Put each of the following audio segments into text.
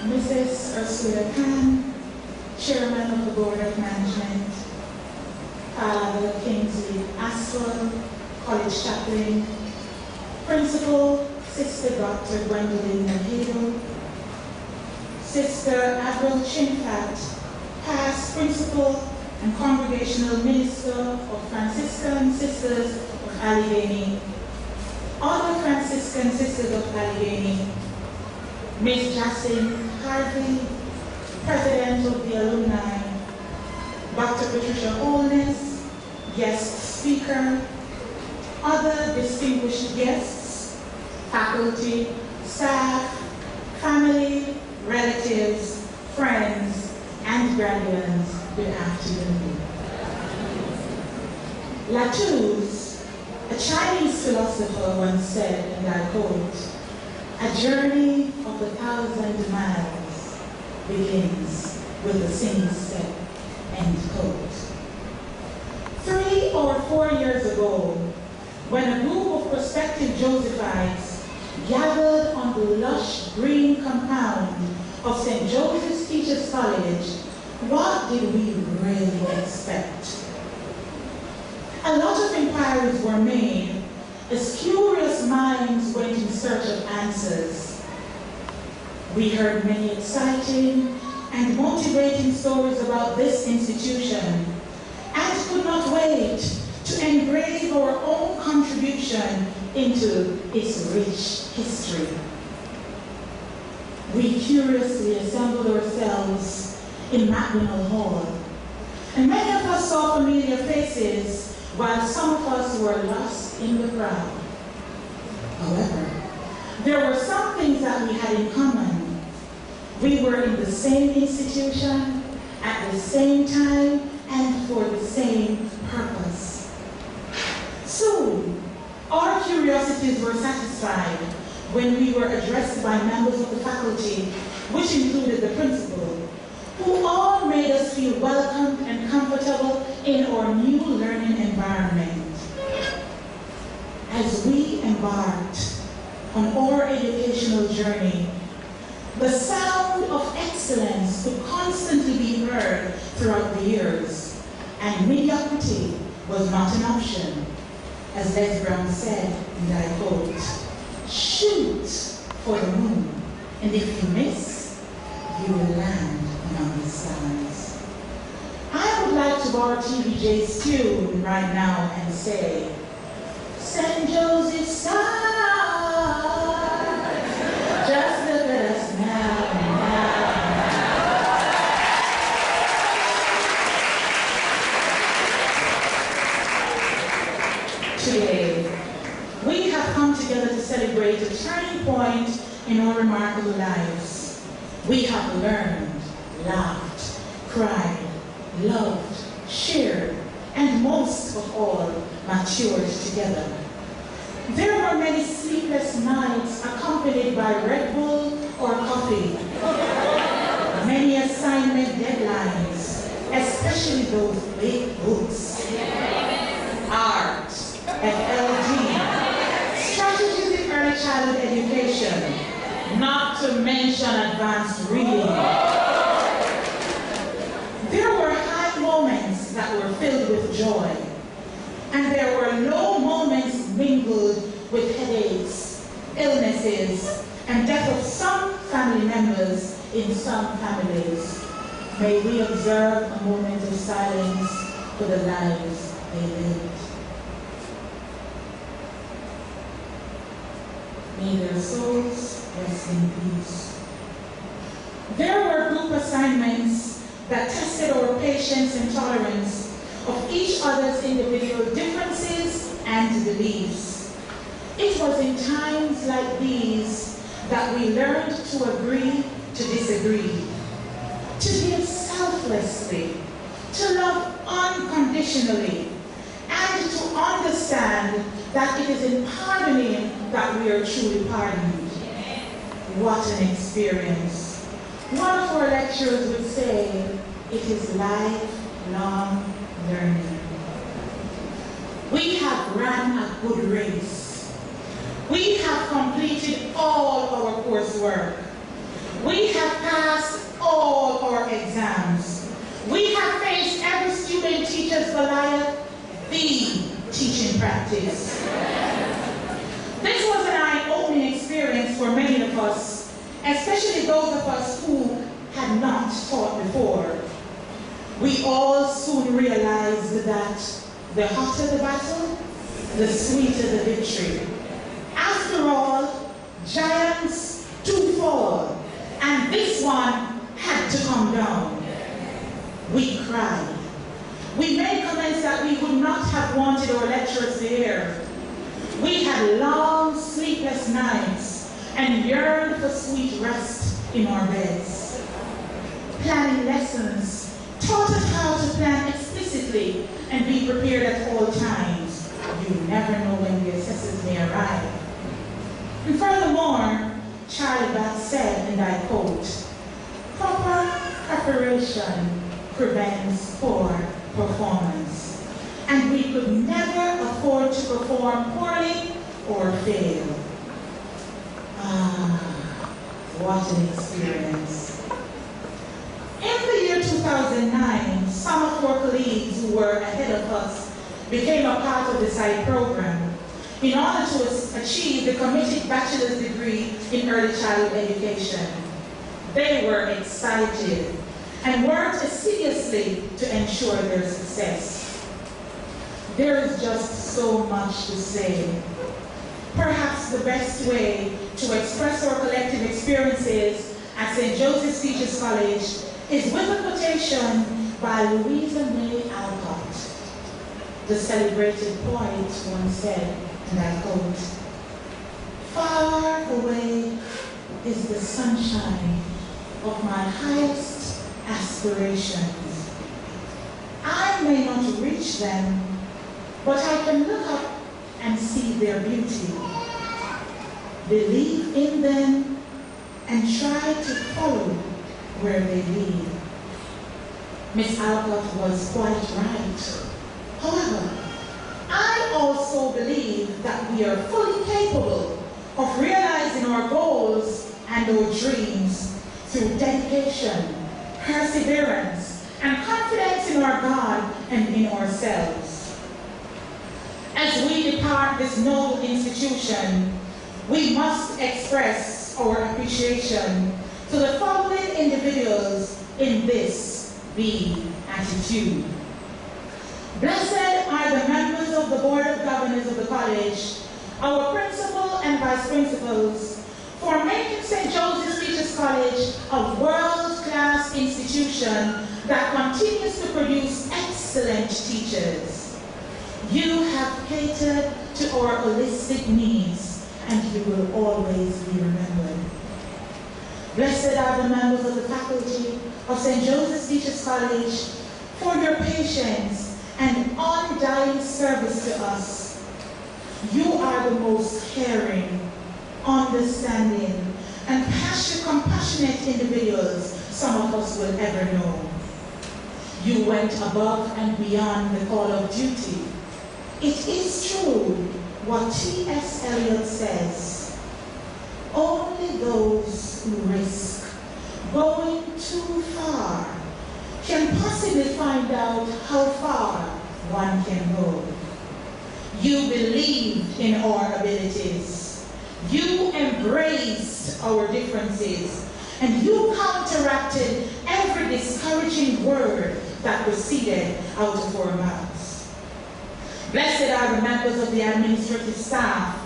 Mrs. Ursula Khan, Chairman of the Board of Management, Father Kingsley Aswell, College Chaplain, Principal, Sister Dr. Gwendolyn Nahedo, Sister Avril Chinfat, Past Principal and Congregational Minister of Franciscan Sisters of Allegheny, other Franciscan Sisters of Allegheny, Ms. Jacinth Harvey, President of the Alumni, Dr. Patricia Holness, guest speaker, other distinguished guests, faculty, staff, family, relatives, friends, and graduates, good afternoon. Latouche, a Chinese philosopher, once said, and I quote, "A journey of 1,000 miles begins with a single step," end quote. 3 or 4 years ago, when a group of prospective Josephites gathered on the lush green compound of St. Joseph's Teachers College, what did we really expect? A lot of inquiries were made as curious minds went in search of answers. We heard many exciting and motivating stories about this institution and could not wait to engrave our own contribution into its rich history. We curiously assembled ourselves in Macdonald Hall, and many of us saw familiar faces while some of us were lost in the crowd. However, there were some things that we had in common. We were in the same institution, at the same time, and for the same purpose. Soon, our curiosities were satisfied when we were addressed by members of the faculty, which included the principal, who all made us feel welcomed and comfortable in our new learning environment. As we embarked on our educational journey, the sound of excellence could constantly be heard throughout the years, and mediocrity was not an option. As Les Brown said, and I quote, "Shoot for the moon, and if you miss, you will land among the stars." I would like to borrow TVJ's tune right now and say, "St. Joseph's stars, just look at us now and now." Today, we have come together to celebrate a turning point in our remarkable lives. We have learned, laughed, cried, loved, shared, and most of all, matured together. There were many sleepless nights accompanied by Red Bull or coffee. Many assignment deadlines, especially those big books. Art, FLD, strategies in early childhood education, not to mention advanced reading. There were high moments that were filled with joy, and there were low moments mingled with headaches, illnesses, and death of some family members in some families. May we observe a moment of silence for the lives they lived. May their souls rest in peace. There were group assignments that tested our patience and tolerance of each other's individual differences and beliefs. It was in times like these that we learned to agree to disagree, to give selflessly, to love unconditionally, and to understand that it is in pardoning that we are truly pardoned. What an experience. One of our lecturers would say, it is lifelong learning. We have run a good race. We have completed all our coursework. We have passed all our exams. We have faced every student teacher's Goliath, the teaching practice. This was an eye-opening experience for many of us, especially those of us who had not taught before. We all soon realized that the hotter the battle, the sweeter the victory. After all, giants do fall, and this one had to come down. We cried. We made comments that we would not have wanted our lecturers to hear. We had long, sleepless nights and yearned for sweet rest in our beds. Planning lessons taught us how to plan explicitly and be prepared at all times. You never know when the assessors may arrive. And furthermore, Charlie Bass said, and I quote, "Proper preparation prevents poor performance, and we could never afford to perform poorly or fail." What an experience. In the year 2009, some of our colleagues who were ahead of us became a part of the side program in order to achieve the committed bachelor's degree in early childhood education. They were excited and worked assiduously to ensure their success. There is just so much to say. Perhaps the best way to express our collective experiences at St. Joseph's Teachers College is with a quotation by Louisa May Alcott. The celebrated poet once said, and I quote, "Far away is the sunshine of my highest aspirations. I may not reach them, but I can look up and see their beauty, believe in them, and try to follow where they lead." Miss Alcott was quite right. However, I also believe that we are fully capable of realizing our goals and our dreams through dedication, perseverance, and confidence in our God and in ourselves. As we depart this noble institution, we must express our appreciation to the following individuals in this B attitude. Blessed are the members of the Board of Governors of the college, our principal and vice principals, for making St. Joseph's Teachers College a world-class institution that continues to produce excellent teachers. You have catered to our holistic needs, and you will always be remembered. Blessed are the members of the faculty of St. Joseph's Teachers College for your patience and undying service to us. You are the most caring, understanding, and compassionate individuals some of us will ever know. You went above and beyond the call of duty. It is true what T.S. Eliot says, only those who risk going too far can possibly find out how far one can go. You believed in our abilities. You embraced our differences, and you counteracted every discouraging word that proceeded out of our mouths. Blessed are the members of the administrative staff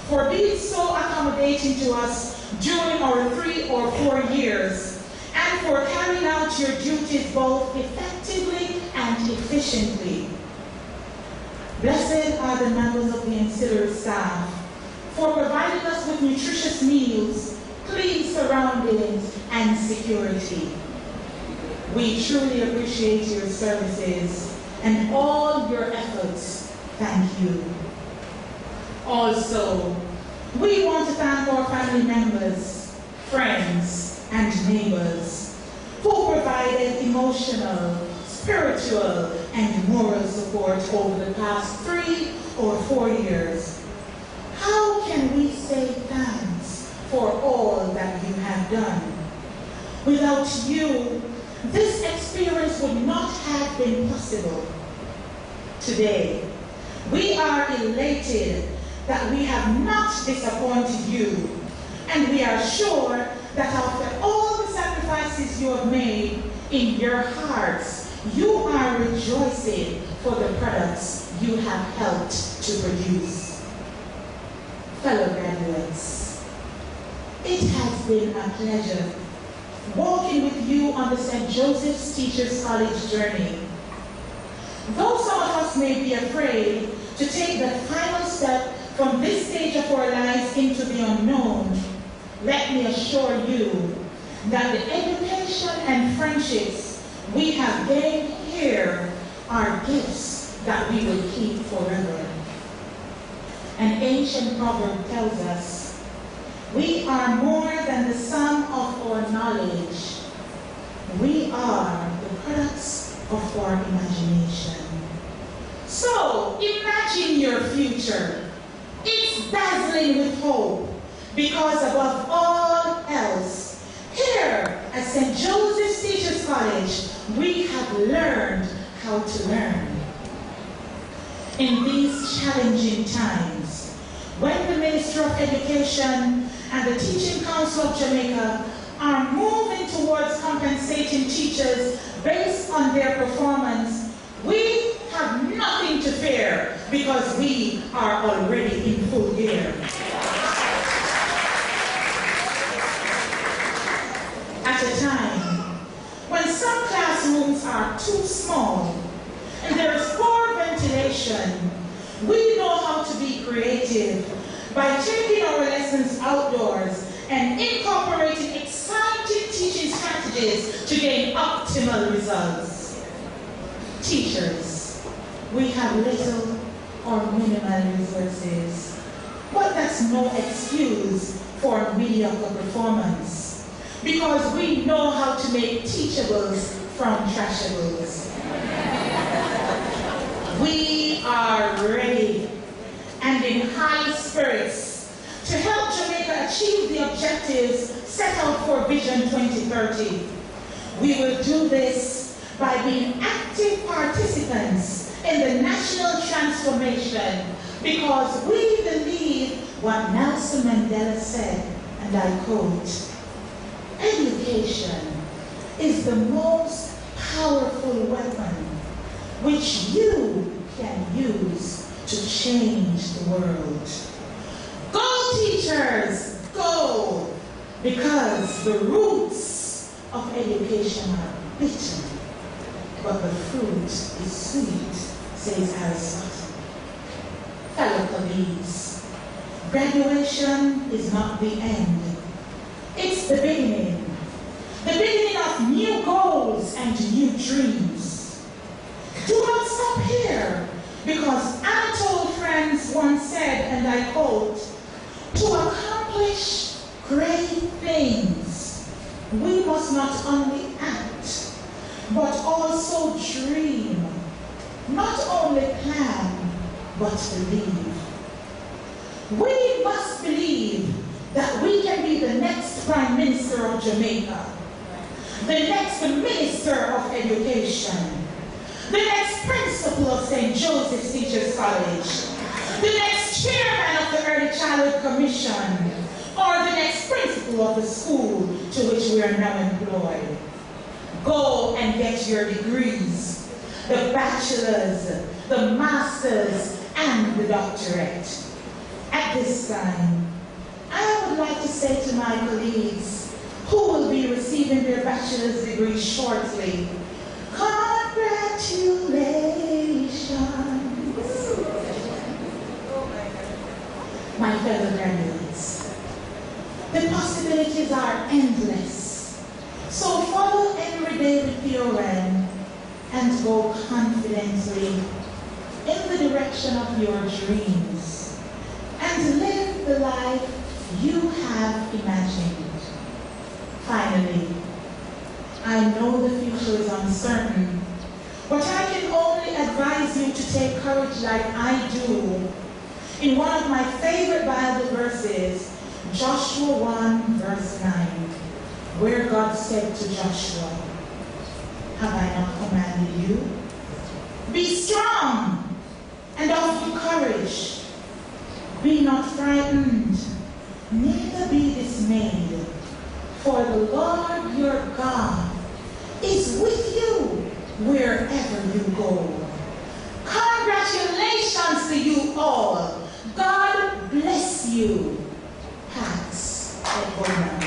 for being so accommodating to us during our 3 or 4 years, and for carrying out your duties both effectively and efficiently. Blessed are the members of the ancillary staff for providing us with nutritious meals, clean surroundings, and security. We truly appreciate your services and all your efforts. Thank you. Also, we want to thank our family members, friends, and neighbors who provided emotional, spiritual, and moral support over the past 3 or 4 years. How can we say thanks for all that you have done? Without you, this experience would not have been possible. Today, we are elated that we have not disappointed you, and we are sure that after all the sacrifices you have made in your hearts, you are rejoicing for the products you have helped to produce. Fellow graduates, it has been a pleasure walking with you on the St. Joseph's Teachers College journey. Though some of us may be afraid to take the final step from this stage of our lives into the unknown, let me assure you that the education and friendships we have gained here are gifts that we will keep forever. An ancient proverb tells us, we are more than the sum of our knowledge. We are the products of our imagination. So, imagine your future. It's dazzling with hope, because above all else, here at St. Joseph's Teachers College, we have learned how to learn. In these challenging times, when the Ministry of Education and the Teaching Council of Jamaica are moving towards compensating teachers based on their performance, we have nothing to fear because we are already in full gear. At a time when some classrooms are too small and there is poor ventilation, we know how to be creative by taking our lessons outdoors and incorporating exciting teaching strategies to gain optimal results. Teachers, we have little or minimal resources, but that's no excuse for mediocre performance, because we know how to make teachables from trashables. We are ready and in high spirits to help Jamaica achieve the objectives set out for Vision 2030. We will do this by being active participants in the national transformation, because we believe what Nelson Mandela said, and I quote, "Education is the most powerful weapon which you can use to change the world." Go, teachers, go! Because the roots of education are bitter, but the fruit is sweet, says Aristotle. Fellow colleagues, graduation is not the end. It's the beginning of new goals and new dreams. Do not stop here, because Anatole France once said, and I quote, "To accomplish great things, we must not only act, but also dream, not only plan, but believe." We must believe that we can be the next Prime Minister of Jamaica, the next Minister of Education, the next Principal of St. Joseph's Teachers College, the next Chairman of the Early Childhood Commission, or the next Principal of the school to which we are now employed. Go and get your degrees, the bachelor's, the master's, and the doctorate. At this time, I would like to say to my colleagues who will be receiving their bachelor's degree shortly, congratulations. My fellow graduates, the possibilities are endless. So follow every day with PRN and go confidently in the direction of your dreams and live the life you have imagined. Finally, I know the future is uncertain, but I can only advise you to take courage like I do. In one of my favorite Bible verses, Joshua 1 verse 9, where God said to Joshua, have I not commanded you? Be strong and of good courage. Be not frightened, neither be dismayed, for the Lord your God is with you wherever you go. Congratulations to you all. God bless you. Hats at home.